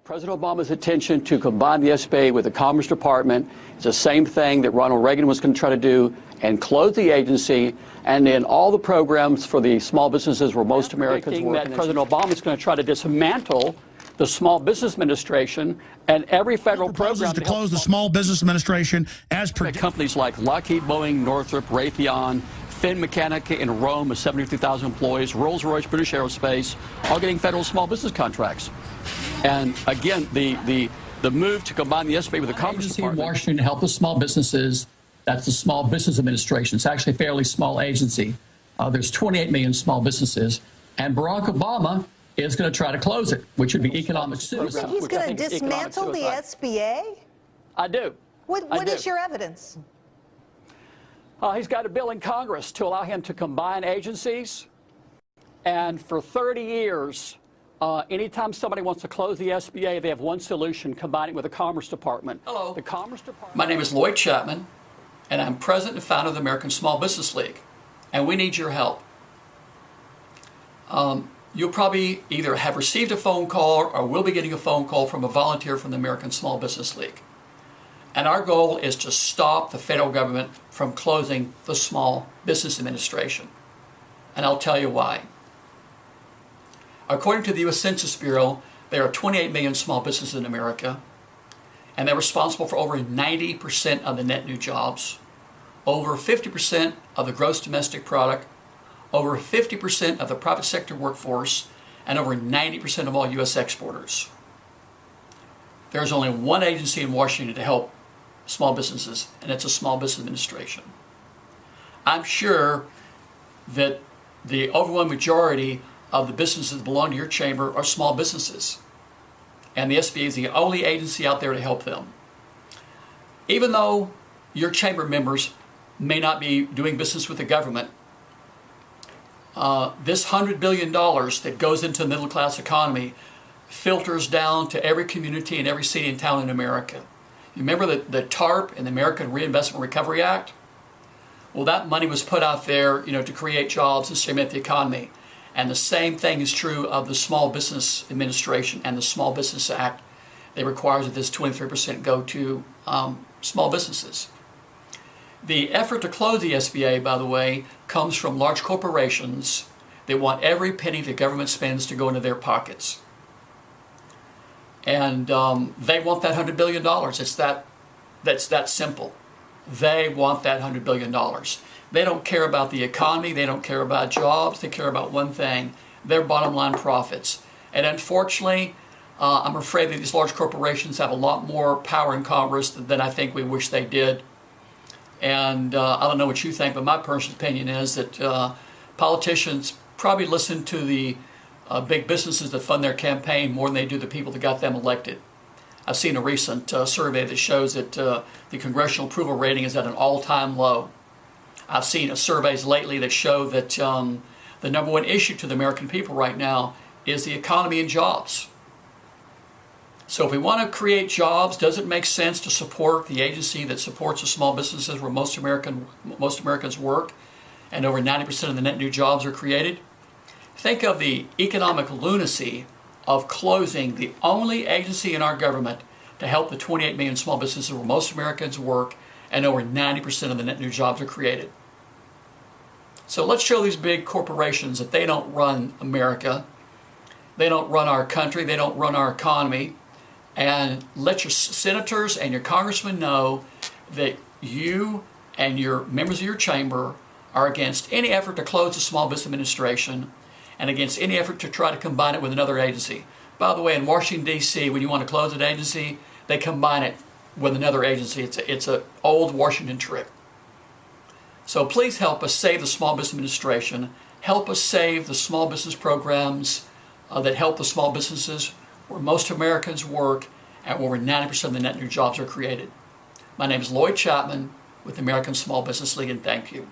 President Obama's attention to combine the SBA with the Commerce Department is the same thing that Ronald Reagan was going to try to do and close the agency, and then all the programs for the small businesses where most Americans work. That President Obama is going to try to dismantle the Small Business Administration and every federal program to close the Small Business Administration as per companies like Lockheed, Boeing, Northrop, Raytheon, Finn Mechanica in Rome with 72,000 employees, Rolls-Royce, British Aerospace, all getting federal small business contracts. And again, the move to combine the SBA with the Commerce Department. In Washington to help the small businesses, that's the Small Business Administration. It's actually a fairly small agency. There's 28 million small businesses, and Barack Obama is going to try to close it, which would be economic suicide. He's going to dismantle the SBA? I do. What is your evidence? He's got a bill in Congress to allow him to combine agencies, and for 30 years, anytime somebody wants to close the SBA, they have one solution: combine it with the Commerce Department. Hello. The Commerce Department. My name is Lloyd Chapman, and I'm president and founder of the American Small Business League, and we need your help. You'll probably either have received a phone call or will be getting a phone call from a volunteer from the American Small Business League. And our goal is to stop the federal government from closing the Small Business Administration. And I'll tell you why. According to the U.S. Census Bureau, there are 28 million small businesses in America, and they're responsible for over 90% of the net new jobs, over 50% of the gross domestic product, over 50% of the private sector workforce, and over 90% of all U.S. exporters. There's only one agency in Washington to help small businesses, and it's a Small Business Administration. I'm sure that the overwhelming majority of the businesses that belong to your chamber are small businesses, and the SBA is the only agency out there to help them. Even though your chamber members may not be doing business with the government, this $100 billion that goes into the middle class economy filters down to every community and every city and town in America. You remember the TARP and the American Reinvestment Recovery Act? Well, that money was put out there, to create jobs and stimulate the economy. And the same thing is true of the Small Business Administration and the Small Business Act. They require that this 23% go to small businesses. The effort to close the SBA, by the way, comes from large corporations that want every penny the government spends to go into their pockets. And they want that $100 billion. That's that simple. They want that $100 billion. They don't care about the economy. They don't care about jobs. They care about one thing: their bottom line profits. And unfortunately, I'm afraid that these large corporations have a lot more power in Congress than I think we wish they did. And I don't know what you think, but my personal opinion is that politicians probably listen to the big businesses that fund their campaign more than they do the people that got them elected. I've seen a recent survey that shows that the congressional approval rating is at an all-time low. I've seen surveys lately that show that the number one issue to the American people right now is the economy and jobs. So if we want to create jobs, does it make sense to support the agency that supports the small businesses where most Americans work and over 90% of the net new jobs are created? Think of the economic lunacy of closing the only agency in our government to help the 28 million small businesses where most Americans work and over 90% of the net new jobs are created. So let's show these big corporations that they don't run America, they don't run our country, they don't run our economy, and let your senators and your congressmen know that you and your members of your chamber are against any effort to close the Small Business Administration and against any effort to try to combine it with another agency. By the way, in Washington, D.C., when you want to close an agency, they combine it with another agency. It's an old Washington trick. So please help us save the Small Business Administration. Help us save the small business programs that help the small businesses where most Americans work and where over 90% of the net new jobs are created. My name is Lloyd Chapman with the American Small Business League, and thank you.